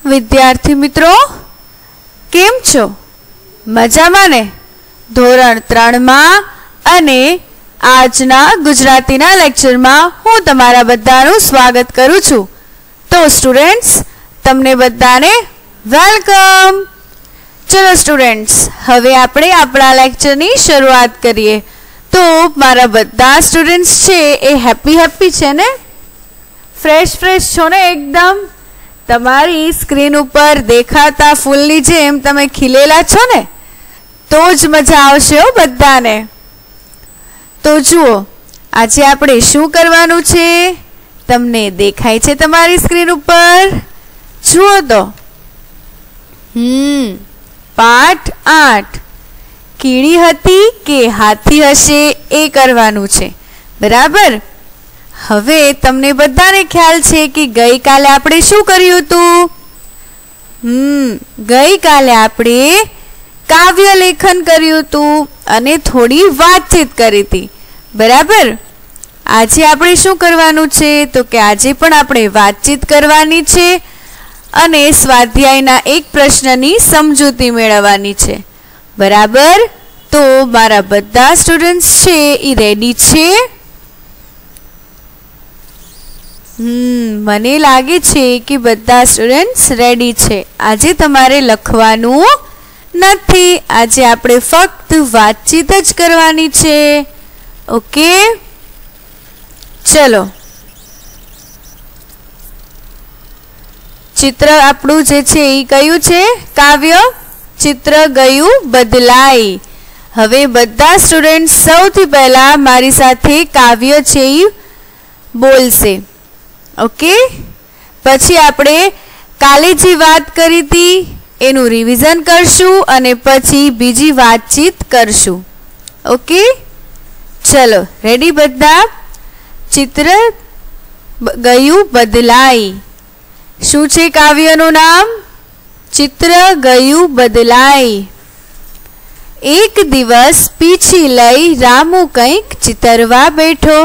વિદ્યાર્થી મિત્રો કેમ છો? મજામાં ને? ધોરણ 3 માં અને આજના ગુજરાતીના લેક્ચરમાં હું તમારા બધાનું સ્વાગત કરું છું. તો સ્ટુડન્ટ્સ, તમને બધાને વેલકમ. ચલો સ્ટુડન્ટ્સ, હવે આપણે આપણા લેક્ચરની શરૂઆત કરીએ. તો મારા બધા સ્ટુડન્ટ્સ છે એ હેપી છે ને? ફ્રેશ છો ને એકદમ? તમારી સ્ક્રીન ઉપર દેખાતા ફૂલની જેમ તમે ખીલેલા છો ને? તો જ મજા આવશે હો બધાને. તો જુઓ, આજે આપણે શું કરવાનું છે? તમને દેખાય છે તમારી સ્ક્રીન ઉપર? જુઓ તો. પાઠ 8 કીડી હતી કે હાથી હશે એ કરવાનું છે, બરાબર? હવે તમને બધાને ખ્યાલ છે કે ગઈકાલે આપણે શું કર્યું હતું? ગઈકાલે આપણે કાવ્ય લેખન કર્યું હતું અને થોડી વાતચીત કરી હતી, બરાબર? આજે આપણે શું કરવાનું છે? તો કે આજે પણ આપણે વાતચીત કરવાની છે અને સ્વાધ્યાયના એક પ્રશ્નની સમજૂતી મેળવવાની છે, બરાબર? તો મારા બધા સ્ટુડન્ટ્સ છે એ રેડી છે? મને લાગે છે કે બધા સ્ટુડન્ટ્સ રેડી છે. આજે તમારે લખવાનું નથી, આજે આપણે ફક્ત વાતચીત જ કરવાની છે. ઓકે, ચલો. ચિત્ર આપણું જે છે એ કયું છે? કાવ્ય ચિત્ર ગયું બદલાઈ. હવે બધા સ્ટુડન્ટ સૌથી પહેલા મારી સાથે કાવ્ય છે એ બોલશે. ઓકે, પછી આપણે કાલે જે વાત કરી હતી એનું રિવિઝન કરશું અને પછી બીજી વાતચીત કરશું. ઓકે, ચલો રેડી બધા? ચિત્ર ગયું બદલાઈ. શું છે કાવ્યનું નામ? ચિત્ર ગયું બદલાઈ. એક દિવસ પીછી લઈ રામુ કંઈક ચિતરવા બેઠો.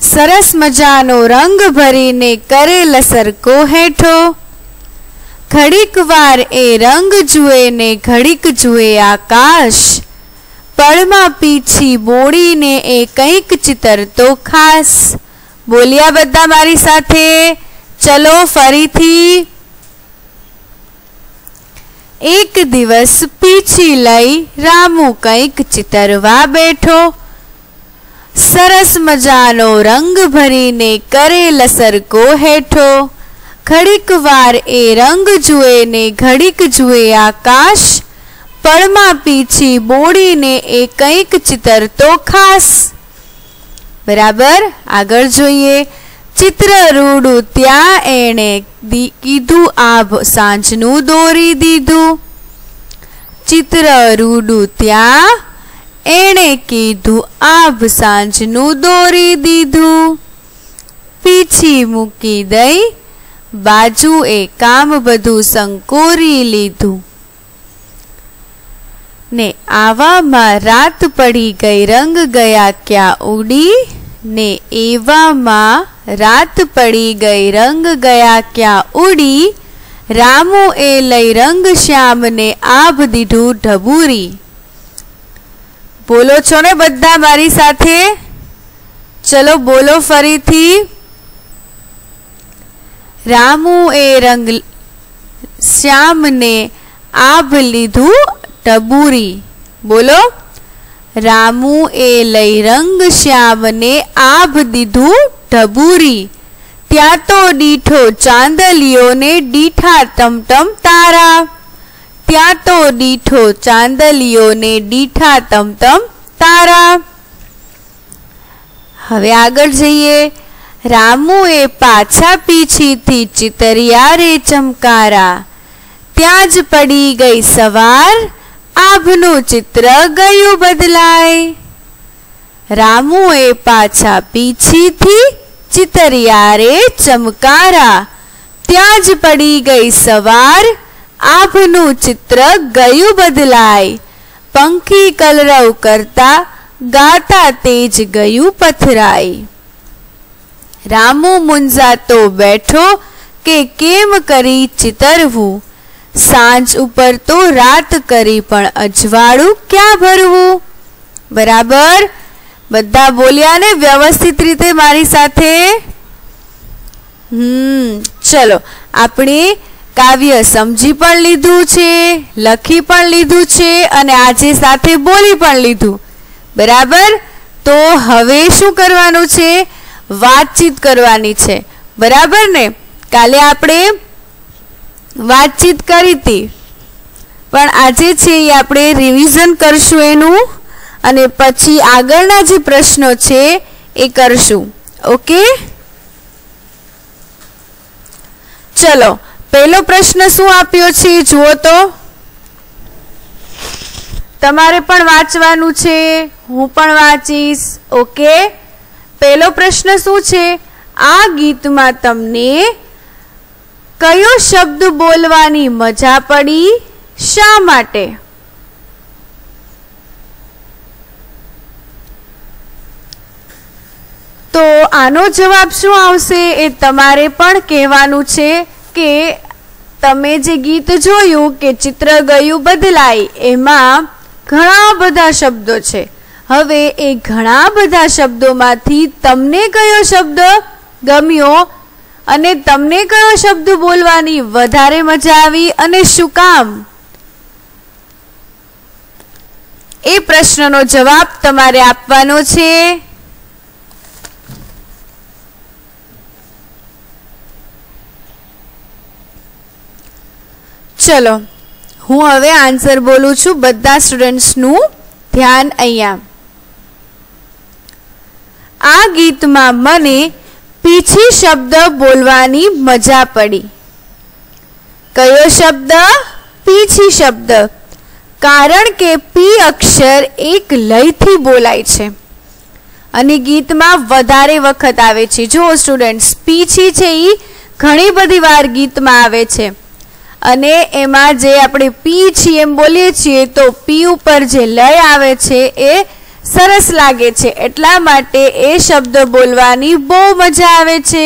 સરસ મજાનો રંગ ભરીને કરેલ સરકો હેઠો. ઘડીક વાર એ રંગ જુએ ને ઘડીક જુએ આકાશ. પળમાં પીછી બોડીને એ કંઈક ચિતરતો ખાસ. બોલ્યા બધા મારી સાથે? ચલો ફરીથી. એક દિવસ પીછી લઈ રામુ કંઈક ચિતરવા બેઠો. સરસ મજાનો રંગ ભરીને કરેલ સરકો હેઠો. ઘડીક વાર એ રંગ જુએ ને ઘડીક જુએ આકાશ. પળમાં પીછી બોડીને એ કંઈક ચિતરતો ખાસ. બરાબર, આગળ જોઈએ. ચિત્ર રૂડું ત્યાં એણે કીધું આભ સાંજનું દોરી દીધું. ચિત્ર રૂડું ત્યાં એણે કીધું આભ સાંજનું દોરી દીધું. પીછી મૂકી દઈ બાજુ એ કામ બધું સંકોરી લીધું. ને આવામાં રાત પડી ગઈ રંગ ગયા ક્યાં ઉડી. ને એવામાં રાત પડી ગઈ રંગ ગયા ક્યાં ઉડી. રામુ એ લઈ રંગ શ્યામને આભ દીધું ઢબૂરી. બોલો છો ને બધા મારી સાથે? ચલો બોલો ફરીથી. રામુ એ રંગ શ્યામને આભ લીધું ઢબૂરી. બોલો. રામુ એ લઈ રંગ શ્યામને આભ દીધું ઢબૂરી. ત્યાં તો દીઠો ચાંદલિયોને દીઠા ટમટમ તારા. ત્યાં તો દીઠો ચાંદલિયોને દીઠા ટમટમ તારા. હવે આગળ જઈએ. રામુ એ પાછા પીછીથી ચિતર્યા રે ચમકારા. ત્યાં જ પડી ગઈ સવાર આભનું ચિત્ર ગયું બદલાય. રામુ એ પાછા પીછીથી ચિતર્યા રે ચમકારા. ત્યાં જ પડી ગઈ સવાર આભનું ચિત્ર ગયું બદલાય. પંખી કલરવ કરતા ગાતા તેજ ગયું પથરાય. રામુ મૂંઝાતો બેઠો કે કેમ કરી ચિતરવું, સાંજ ઉપર તો રાત કરી પણ અજવાળું ક્યાં ભરવું. બરાબર, બધા બોલ્યા ને વ્યવસ્થિત રીતે મારી સાથે? ચલો, આપણે કાવ્ય સમજી પણ લીધું છે, લખી પણ લીધું છે અને આજે સાથે બોલી પણ લીધું. બરાબર, તો હવે શું કરવાનું છે? વાતચીત કરવાની છે. બરાબર ને? કાલે આપણે વાતચીત કરી હતી, પણ આજે છે એ આપણે રિવિઝન કરશું એનું, અને પછી આગળના જે પ્રશ્નો છે એ કરશું. ઓકે, ચલો, પહેલો પ્રશ્ન શું આપ્યો છે જુઓ તો. તમારે પણ વાંચવાનું છે, હું પણ વાંચીશ. ઓકે, પહેલો પ્રશ્ન શું છે? આ ગીતમાં તમને કયો શબ્દ બોલવાની મજા પડી, શા માટે? તો આનો જવાબ શું આવશે એ તમારે પણ કહેવાનું છે કે તમે જે ગીત જોયું કે ચિત્ર ગયું બદલાય, એમાં ઘણા બધા શબ્દો છે. હવે એ ઘણા બધા શબ્દોમાંથી તમને કયો શબ્દ ગમ્યો અને તમને કયો શબ્દ બોલવાની વધારે મજા આવી અને શું કામ? એ પ્રશ્નનો જવાબ તમારે આપવાનો છે. ચલો, હું હવે આન્સર બોલું છું. બધા સ્ટુડન્ટ્સનું ધ્યાન અહીંયા. આ ગીતમાં મને પીછી શબ્દ બોલવાની મજા પડી. કયો શબ્દ? પીછી શબ્દ. કારણ કે પી અક્ષર એક લયથી બોલાય છે અને ગીતમાં વધારે વખત આવે છે. જો સ્ટુડન્ટ્સ, પીછી છે એ ઘણી બધી વાર ગીતમાં આવે છે અને એમાં જે આપણે પી છીએ એમ બોલીએ છીએ તો પી ઉપર જે લય આવે છે એ સરસ લાગે છે, એટલા માટે એ શબ્દ બોલવાની બહુ મજા આવે છે.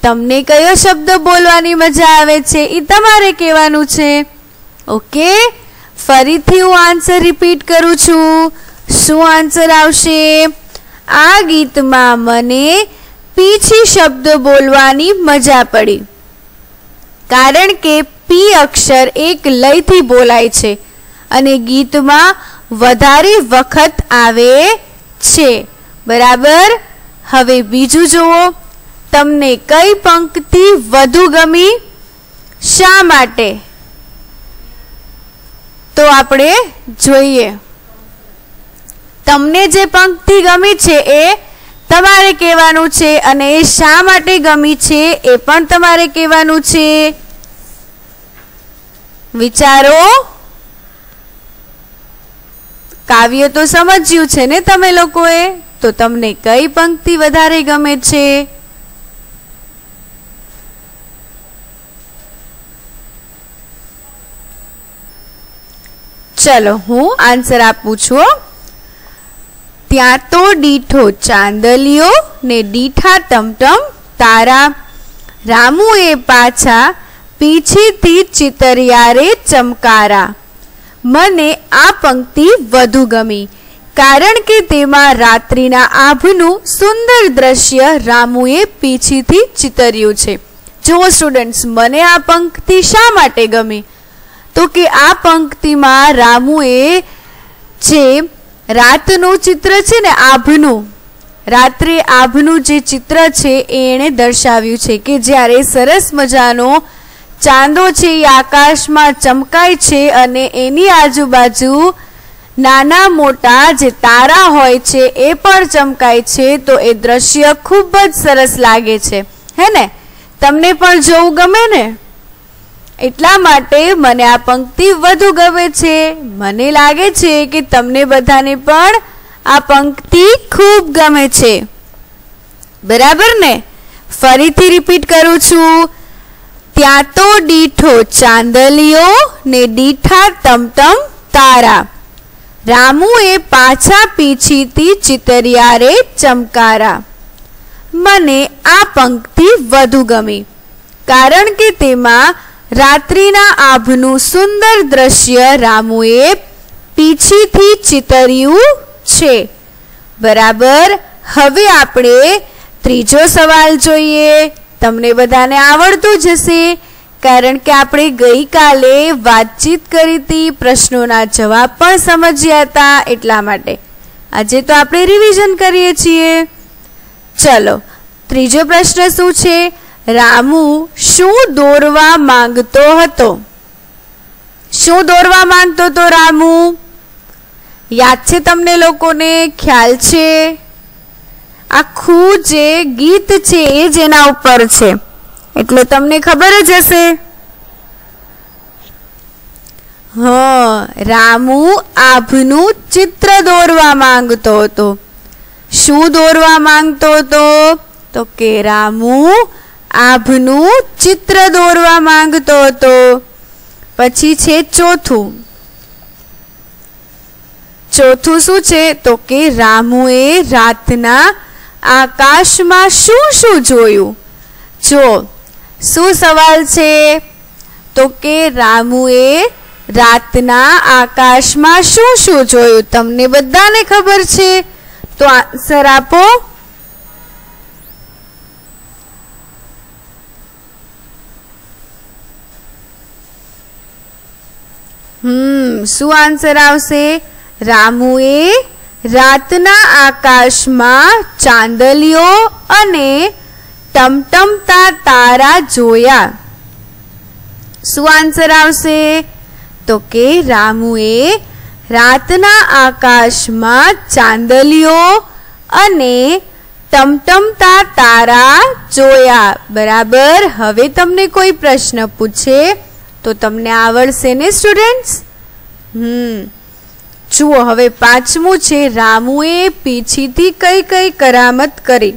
તમને કયો શબ્દ બોલવાની મજા આવે છે એ તમારે કહેવાનું છે. ઓકે, ફરીથી હું આન્સર રિપીટ કરું છું. શું આન્સર આવશે? આ ગીતમાં મને પીછી શબ્દ બોલવાની મજા પડી કારણ કે પી અક્ષર એક લયથી બોલાય છે અને ગીતમાં વધારે વખત આવે છે. બરાબર, હવે બીજું જુઓ. તમને કઈ પંક્તિ વધુ ગમી, શા માટે? તો આપણે જોઈએ. તમને જે પંક્તિ ગમી છે એ તમારે કહેવાનું છે અને એ શા માટે ગમી છે એ પણ તમારે કહેવાનું છે. વિચારો. કાવ્ય તો સમજ્યું છે ને તમે લોકોએ? તો તમને કઈ પંક્તિ વધારે ગમે છે? ચલો, હું આન્સર આપું છું. ત્યાં તો દીઠો ચાંદલિયો ને દીઠા ટમટમ તારા, રામુએ પાછા પીછીથી ચિતર્યા રે ચમકારા. મને આ પંક્તિ વધુ ગમી કારણ કે તેમાં રાત્રિના આભનું સુંદર દ્રશ્ય રામુએ પીછીથી ચિતર્યું છે. જુઓ સ્ટુડન્ટ્સ, મને આ પંક્તિ શા માટે ગમી? તો કે આ પંક્તિમાં રામુએ જે રાતનું ચિત્ર છે ને, આભનું, રાત્રે આભનું જે ચિત્ર છે એ એણે દર્શાવ્યું છે કે જ્યારે સરસ મજાનો ચાંદો છે એ આકાશમાં ચમકાય છે અને એની આજુબાજુ નાના મોટા જે તારા હોય છે એ પણ ચમકાય છે, તો એ દ્રશ્ય ખૂબ જ સરસ લાગે છે. હે ને? તમને પણ જોવું ગમે ને? એટલા માટે મને આ પંક્તિ વધુ ગમે છે. મને લાગે છે કે તમને બધાને પણ આ પંક્તિ ખૂબ ગમે છે. બરાબર ને? ફરીથી રિપીટ કરું છું. ત્યાં તો દીઠો ચાંદલિયો ને દીઠા ટમટમ તારા, રામુએ પાછા પીછીથી ચિતર્યા રે ચમકારા. મને આ પંક્તિ વધુ ગમી, કારણ કે તેમાં રાત્રિના આભનું સુંદર દ્રશ્ય રામુએ પીછીથી ચિતર્યું છે. બરાબર. હવે આપણે ત્રીજો સવાલ જોઈએ. તમને બધાને આવડતું જ હશે, કારણ કે આપણે ગઈકાલે વાતચીત કરી હતી, પ્રશ્નોના જવાબ પણ સમજ્યા હતા. એટલા માટે આજે તો આપણે રિવિઝન કરીએ છીએ. ચલો, ત્રીજો પ્રશ્ન શું છે? રામુ શું દોરવા માંગતો હતો? શું દોરવા માંગતો હતો રામુ? યાદ છે તમને લોકોને? ખ્યાલ છે? આખું જે ગીત છે એ જ એના ઉપર છે, એટલે તમને ખબર જ હશે. રામુ આભનું ચિત્ર દોરવા માંગતો હતો. શું દોરવા માંગતો હતો? તો કે રામુ આભનું ચિત્ર દોરવા માંગતો હતો. પછી છે ચોથું. ચોથું શું છે? તો કે રામુએ રાતના આકાશમાં શું શું જોયું? જો શું સવાલ છે? તો કે રામુએ રાતના આકાશમાં શું શું જોયું? તમને બધાને ખબર છે, તો આન્સર આપો. શું આન્સર આવશે? રામુએ રાતના આકાશમાં ચાંદલિયો અને ટમટમતા તારા જોયા. શું આન્સર આવશે? તો કે રામુએ રાતના આકાશમાં ચાંદલિયો અને ટમટમતા તારા જોયા. બરાબર. હવે તમને કોઈ પ્રશ્ન પૂછે તો તમને આવડશે ને સ્ટુડન્ટ્સ? જુઓ, હવે પાંચમું છે, રામુએ પીછીથી કઈ કઈ કરામત કરી?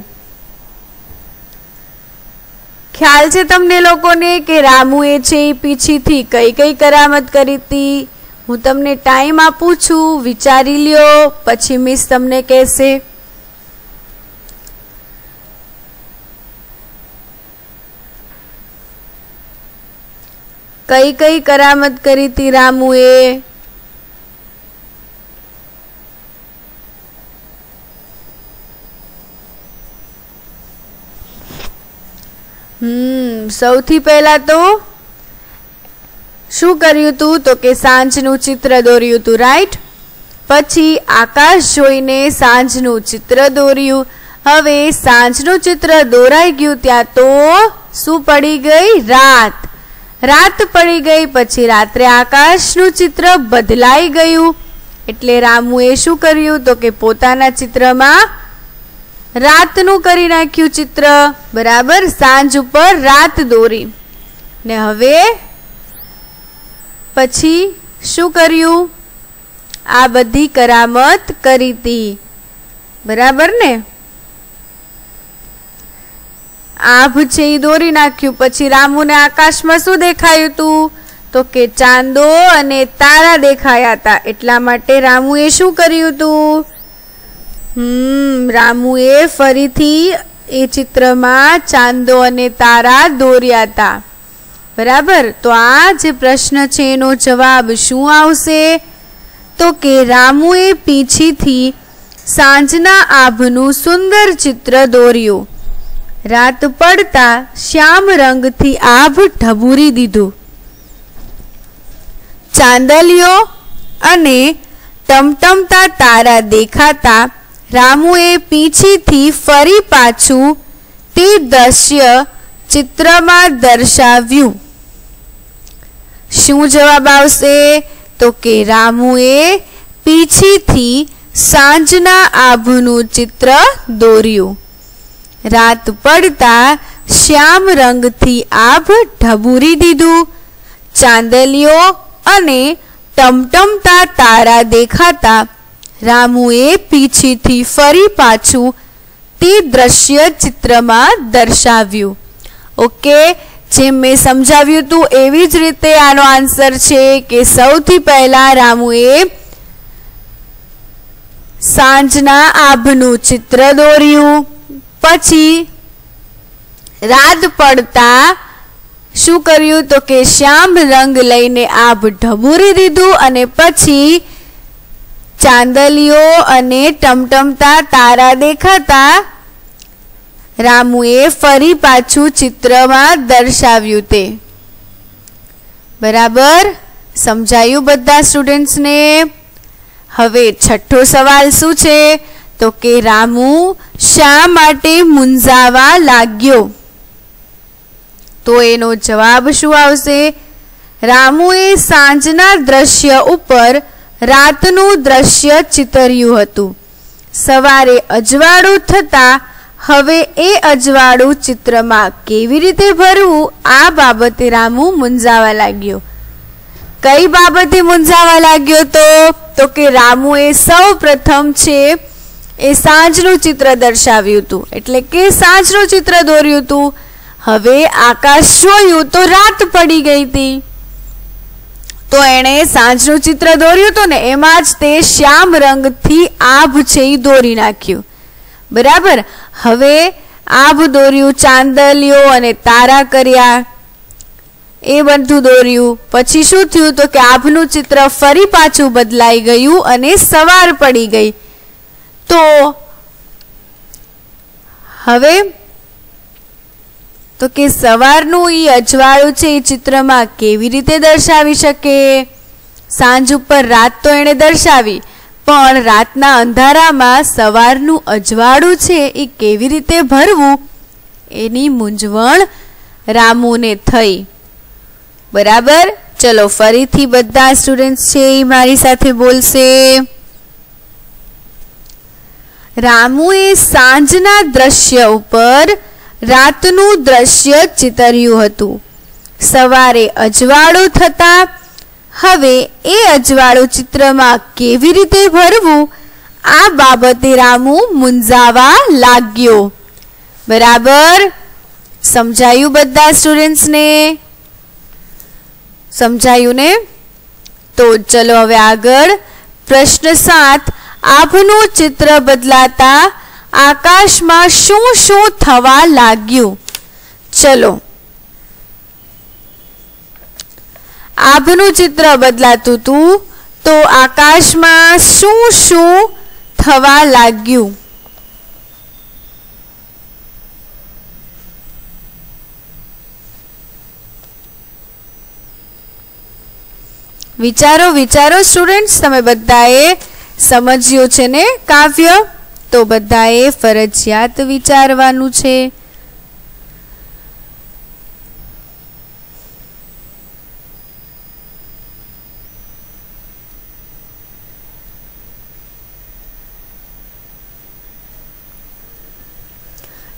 ખ્યાલ છે તમને લોકોને કે રામુએ છે એ પીછીથી કઈ કઈ કરામત કરી હતી? હું તમને ટાઈમ આપું છું, વિચારી લ્યો, પછી મિસ તમને કહેશે. કઈ કઈ કરામત કરી હતી રામુએ? સૌથી પહેલા તો શું કર્યું હતું? તો કે સાંજનું ચિત્ર દોર્યું હતું, રાઈટ? પછી આકાશ જોઈને સાંજનું ચિત્ર દોર્યું. હવે સાંજનું ચિત્ર દોરાઈ ગયું ત્યાં તો શું પડી ગઈ? રાત. રાત પડી ગઈ. પછી રાત્રે આકાશનું ચિત્ર બદલાઈ ગયું, એટલે રામુએ શું કર્યું? તો કે પોતાના ચિત્રમાં રાતનું કરી નાખ્યું ચિત્ર. બરાબર. સાંજ ઉપર રાત દોરી. ને હવે પછી શું કર્યું? આ બધી કરામત કરી હતી. બરાબર ને? આભ છે એ દોરી નાખ્યું. પછી રામુને આકાશમાં શું દેખાયું હતું? તો કે ચાંદો અને તારા દેખાયા હતા. એટલા માટે રામુએ શું કર્યું હતું? રામુએ ફરીથી એ ચિત્રમાં ચાંદો અને તારા દોર્યા હતા. બરાબર. તો આ જે પ્રશ્ન છે એનો જવાબ શું આવશે? તો કે રામુએ પીછીથી સાંજના આભનું સુંદર ચિત્ર દોર્યું. રાત પડતા શ્યામ રંગથી આભ ઢબૂરી દીધું. ચાંદલિયો અને ટમટમતા તારા દેખાતા રામુએ પીછીથી ફરી પાછું તે દ્રશ્ય ચિત્રમાં દર્શાવ્યું. શું જવાબ આવશે? તો કે રામુએ પીછીથી સાંજના આભનું ચિત્ર દોર્યું. રાત પડતા શ્યામ રંગથી આભ ઢબૂરી દીધું. ચાંદલિયો અને ટમટમતા તારા દેખાતા રામુએ પીછીથી ફરી પાછું તે દ્રશ્ય ચિત્રમાં દર્શાવ્યું. ઓકે, જેમ મેં સમજાવ્યું હતું એવી જ રીતે આનો આન્સર છે કે સૌથી પહેલા રામુએ સાંજના આભનું ચિત્ર દોર્યું, પછી રાત પડતા શું કર્યું તો કે શ્યામ રંગ લઈને આભ ઢબૂરી દીધું અને પછી ચાંદલીઓ અને ટમટમતા તારા દેખાતા રામુએ ફરી પાછું ચિત્રમાં દર્શાવ્યું તે. બરાબર સમજાયું બધા સ્ટુડન્ટ્સને? હવે છઠ્ઠો સવાલ શું છે તો કે રામુ શા માટે મૂંઝાવા લાગ્યો? તો એનો જવાબ શું આવશે? રામુએ સાંજના દ્રશ્ય ઉપર રાતનું દ્રશ્ય ચિતર્યું હતું. સવારે અજવાળું થતા હવે એ અજવાળું ચિત્રમાં કેવી રીતે ભરવું આ બાબતે રામુ મૂંઝાવા લાગ્યો. કઈ બાબતે મૂંઝાવા લાગ્યો? તો કે રામુએ સૌ પ્રથમ છે એ સાંજનું ચિત્ર દર્શાવ્યું હતું, એટલે કે સાંજનું ચિત્ર દોર્યું હતું. હવે આકાશ જોયું તો રાત પડી ગઈ હતી, તો એણે સાંજનું ચિત્ર દોર્યું હતું ને એમાં જ તે શ્યામ રંગથી આભ છે એ દોરી નાખ્યું. બરાબર. હવે આભ દોર્યું, ચાંદલીઓ અને તારા કર્યા, એ બધું દોર્યું. પછી શું થયું તો કે આભનું ચિત્ર ફરી પાછું બદલાઈ ગયું અને સવાર પડી ગઈ. તો હવે તો કે સવારનું એ અજવાળું છે એ ચિત્રમાં કેવી રીતે દર્શાવી શકે? સાંજ ઉપર રાત તો એણે દર્શાવી, પણ રાતના અંધારામાં સવારનું અજવાળું છે એ કેવી રીતે ભરવું એની મૂંઝવણ રામુને થઈ. બરાબર. ચલો ફરીથી બધા સ્ટુડન્ટ્સ છે એ મારી સાથે બોલશે. રામુએ સાંજના દ્રશ્ય ઉપર રાતનું દ્રશ્ય ચિતર્યું હતું. સવારે અજવાળું થતા હવે એ અજવાળું ચિત્રમાં કેવી રીતે ભરવું આ બાબતે રામુ મૂંઝાવા લાગ્યો. બરાબર સમજાયું બધા સ્ટુડન્ટ્સને? સમજાયું ને? તો ચલો હવે આગળ પ્રશ્ન 7. આભનું ચિત્ર બદલાતા આકાશમાં શું શું થવા લાગ્યું? ચલો, આભનું ચિત્ર બદલાતું હતું તો આકાશમાં શું શું થવા લાગ્યું? વિચારો વિચારો સ્ટુડન્ટ્સ. તમે બધાએ સમજ્યું છે ને કાવ્ય? તો બધાએ ફરજિયાત વિચારવાનું છે.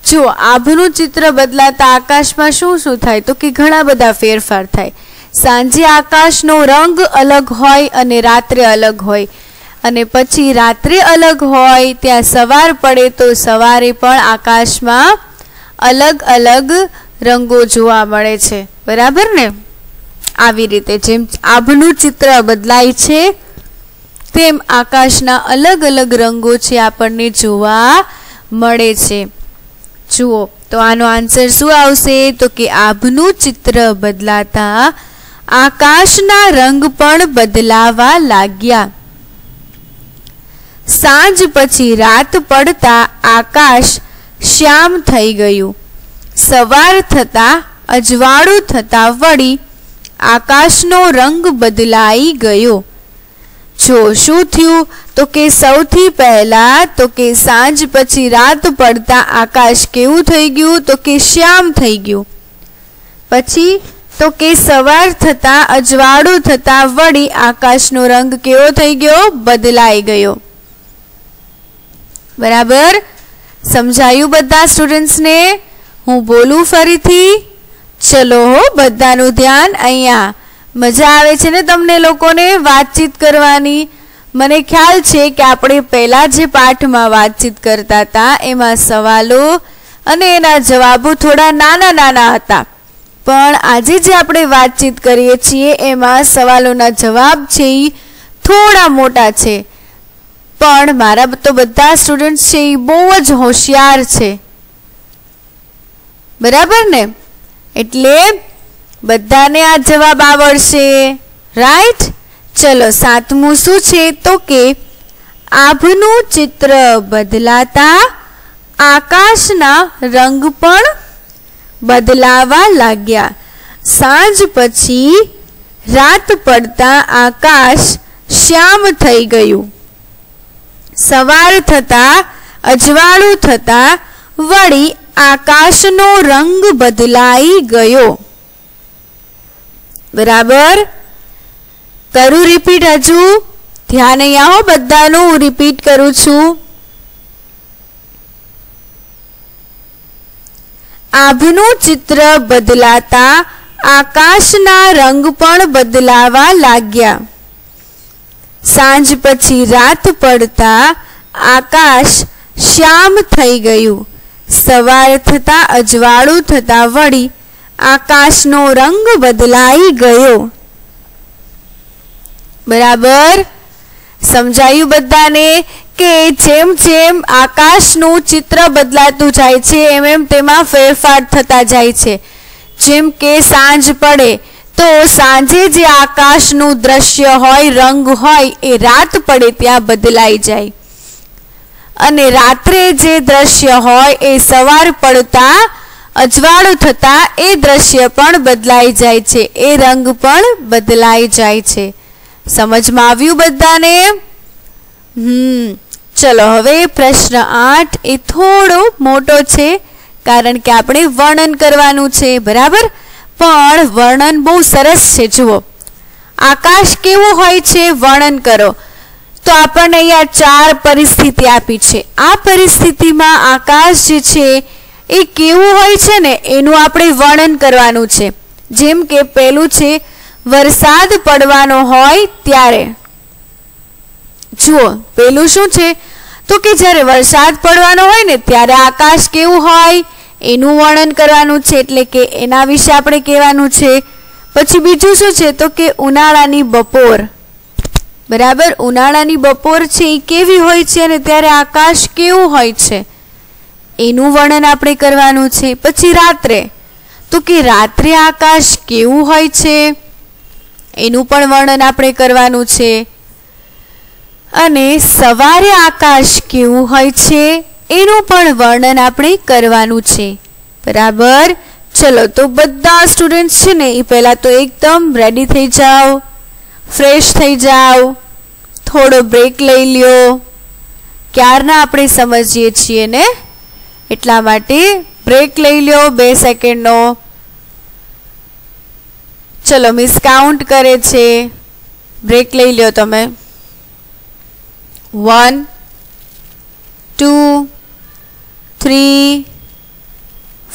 જો આભનું ચિત્ર બદલાતા આકાશમાં શું શું થાય તો કે ઘણા બધા ફેરફાર થાય. સાંજે આકાશનો રંગ અલગ હોય અને રાત્રે અલગ હોય, અને પછી રાત્રે અલગ હોય ત્યાં સવાર પડે તો સવારે પણ આકાશમાં અલગ અલગ રંગો જોવા મળે છે. બરાબર ને? આવી રીતે જેમ આભનું ચિત્ર બદલાય છે તેમ આકાશના અલગ અલગ રંગો છે આપણને જોવા મળે છે. જુઓ તો આનો આન્સર શું આવશે તો કે આભનું ચિત્ર બદલાતા આકાશના રંગ પણ બદલાવા લાગ્યા. સાંજ પછી રાત પડતા આકાશ શ્યામ થઈ ગયું. સવાર થતા અજવાળું થતા વળી આકાશનો રંગ બદલાઈ ગયો. જો શું થયું તો કે સૌથી પહેલા તો કે સાંજ પછી રાત પડતા આકાશ કેવું થઈ ગયું તો કે શ્યામ થઈ ગયું. પછી તો કે સવાર થતા અજવાળું થતા વળી આકાશનો રંગ કેવો થઈ ગયો? બદલાઈ ગયો. બરાબર સમજાયું બધા સ્ટુડન્ટ્સને? હું બોલું ફરીથી? ચલો હો, બધાનું ધ્યાન અહીંયા. મજા આવે છે ને તમને લોકોને વાતચીત કરવાની? મને ખ્યાલ છે કે આપણે પહેલા જે પાઠમાં વાતચીત કરતા હતા એમાં સવાલો અને એના જવાબો થોડા નાના નાના હતા, પણ આજે જે આપણે વાતચીત કરીએ છીએ એમાં સવાલોના જવાબ છે એ થોડા મોટા છે. પણ મારા તો બધા સ્ટુડન્ટ્સ છે એ બહુ જ હોશિયાર છે. बराबर ने? एटले बधाने आ जवाब आवड़शे, राइट। चलो सातमું શું છે તો કે આભનું ચિત્ર બદલાતા આકાશના રંગ પણ બદલાવા લાગ્યા। સાંજ પછી રાત પડતા આકાશ શ્યામ થઈ ગયું। સવાર થતા અજવાળું થતા વળી આકાશનો રંગ બદલાઈ ગયો। बराबर? करूँ रिपीट? हजू ध्यान नहीं आओ बधानु रिपीट करूँ छू। आभनु चित्र बदलाता आकाशना रंग पण बदलावा लाग्या। सांज पछी रात पड़ता आकाश श्याम थई गयुं। सवार थता अजवाळुं थता वળી आकाशनो रंग बदलाई गयो। बराबर? समझाયું બધાને કે જેમ જેમ આકાશનું ચિત્ર બદલાતું જાય છે એમ એમ તેમાં ફેરફાર થતા જાય છે। જેમ કે સાંજ પડે તો સાંજે જે આકાશનું દ્રશ્ય હોય, રંગ હોય એ રાત પડે ત્યાં બદલાઈ જાય અને રાત્રે જે દ્રશ્ય હોય એ સવાર પડતા અજવાળું થતા એ દ્રશ્ય પણ બદલાઈ જાય છે, એ રંગ પણ બદલાઈ જાય છે। समझ में आव्યું बधाने? चलो हवे प्रश्न 8 ए थोड़ो मोटो छे कारण के आपणे वर्णन करवानुं छे। बराबर? पण वर्णन बहु सरस छे। जुओ, आकाश केवुं होय छे वर्णन करो। तो आपणे अहींया 4 परिस्थिति आपी छे। आ परिस्थितिमां आकाश जे छे ए केवुं होय छे ने एनुं आपणे वर्णन करवानुं छे। जेम के पहेलुं छे वरसाद पड़वानो होय त्यारे। जुओ, पेलुं शुं छे तो के ज्यारे वरसाद पड़वानो होय ने त्यारे आकाश केवुं होय एनुं वर्णन करवानुं छे, एटले के एना विશે આપણે કહેવાનું છે। પછી બીજું શું છે તો કે ઉનાળાની બપોર। બરાબર? ઉનાળાની બપોર છે એ કેવી હોય છે અને ત્યારે આકાશ કેવું હોય છે એનું વર્ણન આપણે કરવાનું છે। પછી રાત્રે તો કે રાત્રે આકાશ કેવું હોય છે એનું પણ વર્ણન આપણે કરવાનું છે અને સવારે આકાશ કેવું હોય છે એનું પણ વર્ણન આપણે કરવાનું છે। બરાબર? ચલો તો બધા સ્ટુડન્ટ્સ છે ને એ પહેલા તો એકદમ રેડી થઈ જાઓ, ફ્રેશ થઈ જાઓ, થોડો બ્રેક લઈ લ્યો। ક્યારના આપણે સમજીએ છીએ ને એટલા માટે બ્રેક લઈ લ્યો 2 સેકન્ડનો। चलो मिस काउंट करे छे, ब्रेक लई लो तमे। 1 2 3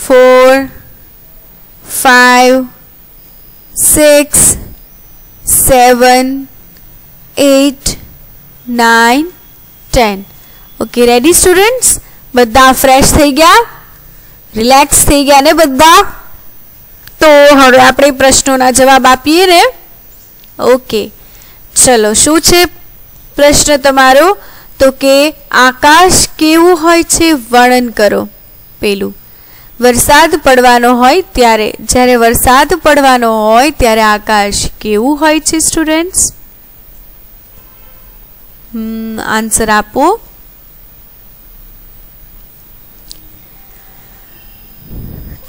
4 5 6 7 8 9 10। Okay, ready students? बधा फ्रेश थई गया, रिलेक्स थई गया ने बधा? तो हवे आपणे प्रश्नोना जवाब आपीए ने। ओके, चलो शुं छे प्रश्न तमारो तो के आकाश केवुं होय छे वर्णन करो। पेलुं वरसाद पड़वानो होय त्यारे, ज्यारे वरसाद पड़वानो होय त्यारे आकाश केवुं होय छे स्टूडेंट्स? आंसर आपो।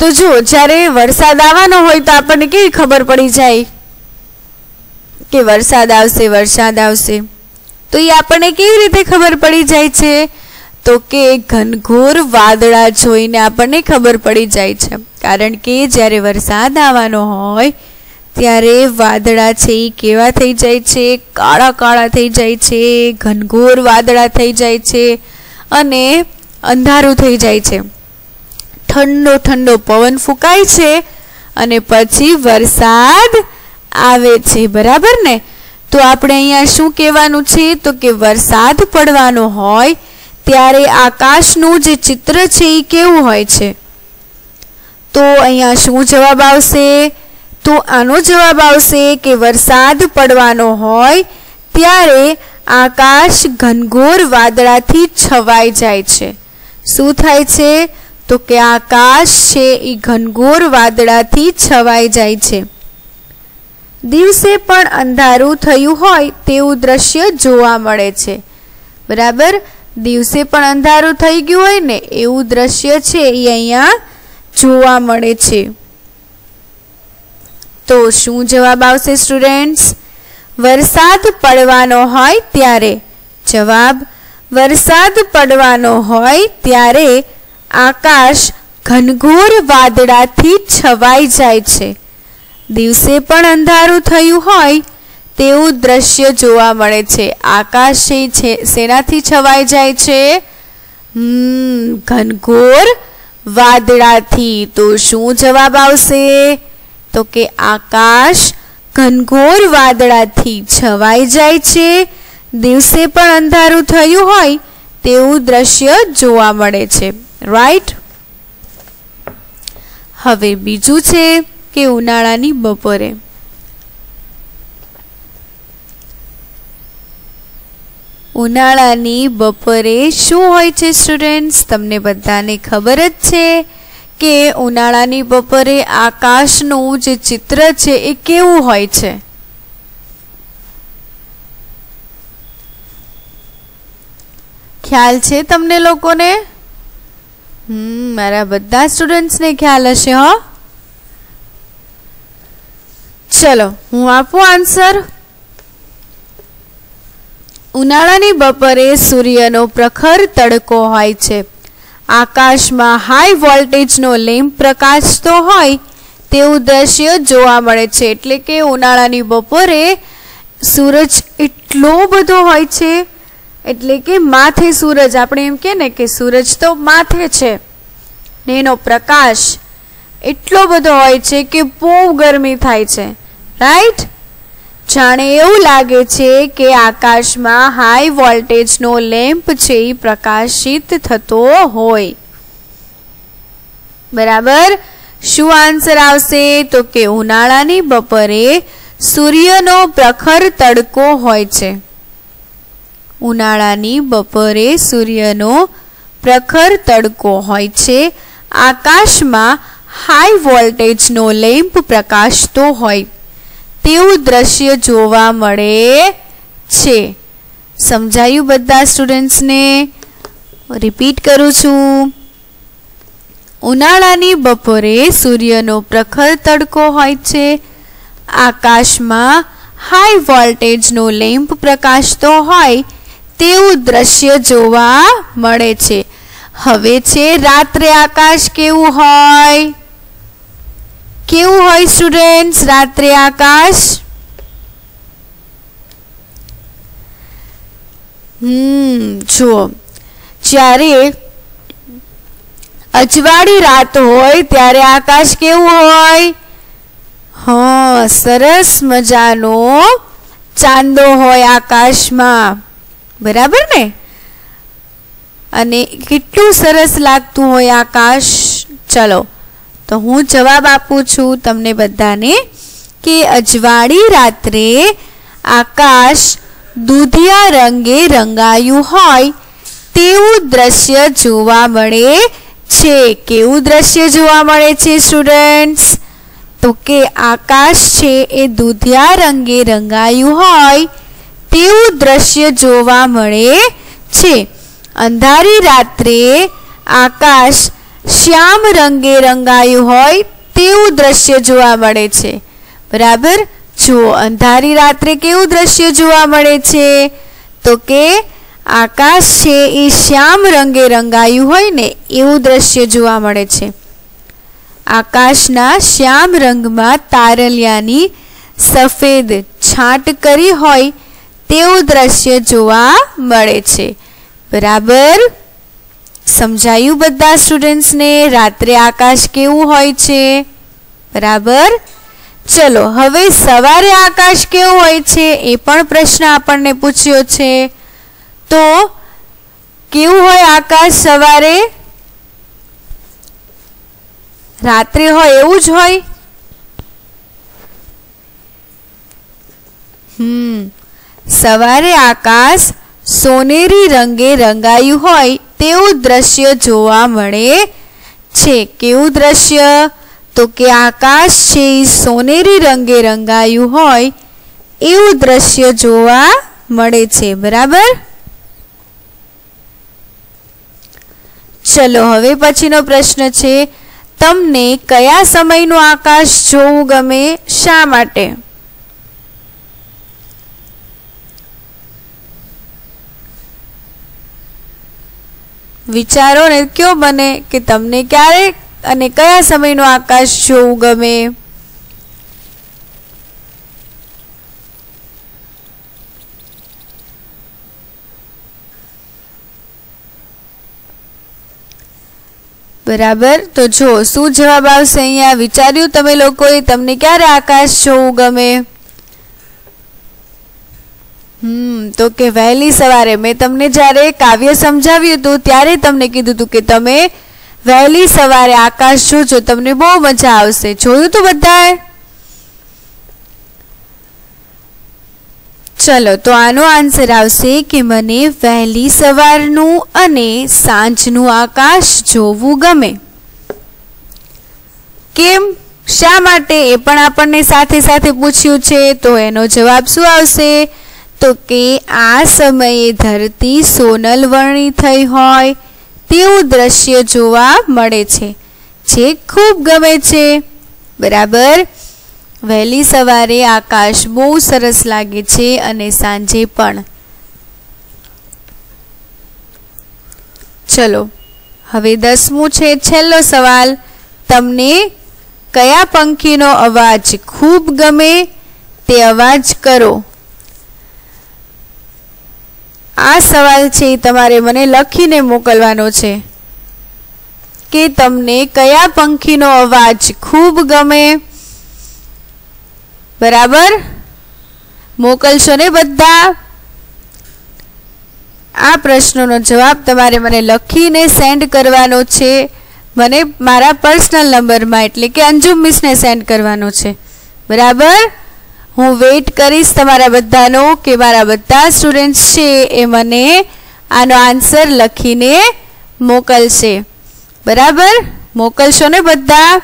तो जो જ્યારે વરસાદ આવવાનો હોય તો આપણને કેવી ખબર પડી જાય કે વરસાદ આવશે, વરસાદ આવશે? તો એ આપણને કેવી રીતે ખબર પડી જાય છે તો કે ઘનઘોર વાદળા જોઈને આપણને ખબર પડી જાય છે। કારણ કે જ્યારે વરસાદ આવવાનો હોય ત્યારે વાદળા છે એ કેવા થઈ જાય છે? કાળા કાળા થઈ જાય છે, ઘનઘોર વાદળા થઈ જાય છે અને અંધારું થઈ જાય છે। ठंडो ठंडो पवन फूंकाय छे अने पछी वरसाद आवे छे। बराबर ने? तो आपणे अहींया शुं कहेवानुं छे तो के वरसाद पड़वानो होय त्यारे आकाशनुं जे चित्र छे ई केवुं होय छे। तो अहींया शुं जवाब आवशे? तो आनो जवाब आवशे के वरसाद पड़वानो होय त्यारे आकाश घनघोर वादळाथी छवाई जाय छे। शुं थाय छे? તો કે આકાશ છે એ ઘનઘોર વાદળાથી છવાઈ જાય છે. દિવસે પણ અંધારું થયું હોય તેવું દ્રશ્ય જોવા મળે છે. બરાબર, દિવસે પણ અંધારું થઈ ગયું હોય ને એવું દ્રશ્ય છે એ અહીંયા જોવા મળે છે. તો શું જવાબ આવશે સ્ટુડન્ટ્સ? વરસાદ પડવાનો હોય ત્યારે. જવાબ, વરસાદ પડવાનો હોય ત્યારે આકાશ ઘનઘોર વાદળાથી છવાઈ જાય છે. દિવસે પણ અંધારું થયું હોય તેવું દ્રશ્ય જોવા મળે છે. આકાશ છે શેનાથી છવાઈ જાય છે? ઘનઘોર વાદળાથી. તો શું જવાબ આવશે? તો કે આકાશ ઘનઘોર વાદળાથી છવાઈ જાય છે. દિવસે પણ અંધારું થયું હોય તેવું દ્રશ્ય જોવા મળે છે. રાઈટ. હવે બીજું છે કે ઉનાળાની બપોરે. ઉનાળાની બપોરે શું હોય છે સ્ટુડન્ટ્સ? તમને બધાને ખબર જ છે કે ઉનાળાની બપોરે આકાશનું જે ચિત્ર છે એ કેવું હોય છે? ખ્યાલ છે તમને લોકોને? મારા બધા સ્ટુડન્ટ્સને ખ્યાલ હશે હો. ચલો હું આપું આન્સર. ઉનાળાની બપોરે સૂર્યનો પ્રખર તડકો હોય છે. આકાશમાં હાઈ વોલ્ટેજનો લેમ્પ પ્રકાશતો હોય તેવું દ્રશ્ય જોવા મળે છે. એટલે કે ઉનાળાની બપોરે સૂરજ એટલો બધો હોય છે, એટલે કે માથે સૂરજ, આપણે એમ કે ને કે સૂરજ તો માથે છે ને એનો પ્રકાશ એટલો બધો હોય છે કે બહુ ગરમી થાય છે. રાઈટ. જાણે એવું લાગે છે કે આકાશમાં હાઈ વોલ્ટેજનો લેમ્પ છે એ પ્રકાશિત થતો હોય. બરાબર. શું આન્સર આવશે? તો કે ઉનાળાની બપોરે સૂર્યનો પ્રખર તડકો હોય છે. ઉનાળાની બપોરે સૂર્યનો પ્રખર તડકો હોય છે. આકાશમાં હાઈ વોલ્ટેજનો લેમ્પ પ્રકાશતો હોય તેવું દ્રશ્ય જોવા મળે છે. સમજાયું બધા સ્ટુડન્ટ્સને? રિપીટ કરું છું. ઉનાળાની બપોરે સૂર્યનો પ્રખર તડકો હોય છે. આકાશમાં હાઈ વોલ્ટેજનો લેમ્પ પ્રકાશતો હોય તેવું દ્રશ્ય જોવા મળે છે. હવે છે રાત્રે આકાશ કેવું હોય? કેવું હોય સ્ટુડન્ટ્સ રાત્રે આકાશ? જુઓ, જ્યારે અજવાળી રાત હોય ત્યારે આકાશ કેવું હોય? સરસ મજાનો ચાંદો હોય આકાશમાં. બરાબર ને? અને કેટલું સરસ લાગતું હોય આકાશ. ચલો તો હું જવાબ આપું છું તમને બધાને કે અજવાળી રાત્રે આકાશ દૂધિયા રંગે રંગાયું હોય તેવું દ્રશ્ય જોવા મળે છે. કેવું દ્રશ્ય જોવા મળે છે સ્ટુડન્ટ્સ? તો કે આકાશ છે એ દૂધિયા રંગે રંગાયું હોય તેવું દ્રશ્ય જોવા મળે છે. અંધારી રાત્રે આકાશ શ્યામ રંગે રંગાયું હોય તેવું દ્રશ્ય જોવા મળે છે. બરાબર. જો અંધારી રાત્રે કેવું દ્રશ્ય જોવા મળે છે? તો કે આકાશ છે એ શ્યામ રંગે રંગાયું હોય ને એવું દ્રશ્ય જોવા મળે છે. આકાશના શ્યામ રંગમાં તારલિયાની સફેદ છાંટ કરી હોય તેવું દ્રશ્ય જોવા મળે છે. બરાબર. સમજાયું બધા સ્ટુડન્ટ્સને રાત્રે આકાશ કેવું હોય છે? બરાબર. ચલો હવે સવારે આકાશ કેવું હોય છે એ પણ પ્રશ્ન આપણને પૂછ્યો છે. તો કેવું હોય આકાશ સવારે? રાત્રે હોય એવું જ હોય? સવારે આકાશ સોનેરી રંગે રંગાયું હોય તેવું દ્રશ્ય જોવા મળે છે કેવું દ્રશ્ય? તો કે આકાશ છે સોનેરી રંગે રંગાયું હોય એવું દ્રશ્ય જોવા મળે છે. બરાબર. ચલો હવે પછીનો પ્રશ્ન છે, તમને કયા સમયનું આકાશ જોવું ગમે, શા માટે? વિચારો ને કયો બને કે તમને ક્યારે અને કયા સમયનું આકાશ જોવું ગમે? બરાબર. તો જો શું જવાબ આવશે અહીંયા? વિચાર્યું તમે લોકોએ તમને ક્યારે આકાશ જોવું ગમે? તો કે વહેલી સવારે. મેં તમને જ્યારે કાવ્ય સમજાવ્યું હતું ત્યારે તમને કીધું હતું કે તમે વહેલી સવારે આકાશ જોજો, તમને બહુ મજા આવશે. જોયું તું બધાએ? ચલો તો આનો આન્સર આવશે કે મને વહેલી સવારનું અને સાંજનું આકાશ જોવું ગમે. કેમ, શા માટે એ પણ આપણને સાથે સાથે પૂછ્યું છે. તો એનો જવાબ શું આવશે? તો કે આ સમયે ધરતી સોનલ વર્ણી થઈ હોય તેવું દ્રશ્ય જોવા મળે છે, જે ખૂબ ગમે છે. બરાબર. વહેલી સવારે આકાશ બહુ સરસ લાગે છે અને સાંજે પણ. ચલો હવે 10મું છે, છેલ્લો સવાલ. તમને કયા પંખીનો અવાજ ખૂબ ગમે તે અવાજ કરો. આ સવાલ છે તમારે મને લખીને મોકલવાનો છે કે તમને કયા પંખીનો અવાજ ખૂબ ગમે. બરાબર. મોકલશો ને બધા? આ પ્રશ્નોનો જવાબ તમારે મને લખીને સેન્ડ કરવાનો છે. મને મારા પર્સનલ નંબરમાં એટલે કે અંજુમ મિસને સેન્ડ કરવાનો છે. બરાબર. હું વેઇટ કરીશ તમારા બધાનો કે મારા બધા સ્ટુડન્ટ્સ છે એ મને આનો આન્સર લખીને મોકલશે. બરાબર. મોકલશો ને બધા?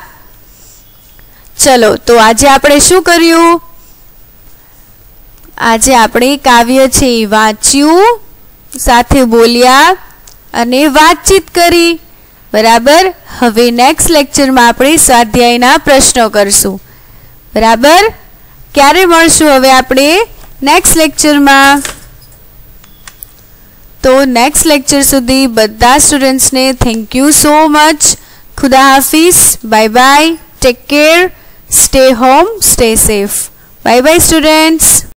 ચલો તો આજે આપણે શું કર્યું? આજે આપણે કાવ્ય છે એ વાંચ્યું, સાથે બોલ્યા અને વાતચીત કરી. બરાબર. હવે નેક્સ્ટ લેક્ચરમાં આપણે સ્વાધ્યાયના પ્રશ્નો કરશું. બરાબર. ક્યારે મળશું હવે આપણે? નેક્સ્ટ લેક્ચરમાં. તો નેક્સ્ટ લેક્ચર સુધી બધા સ્ટુડન્ટ્સને થેન્ક યુ સો મચ. ખુદા Hafiz. Bye bye. Take care. Stay home, stay safe. Bye bye students.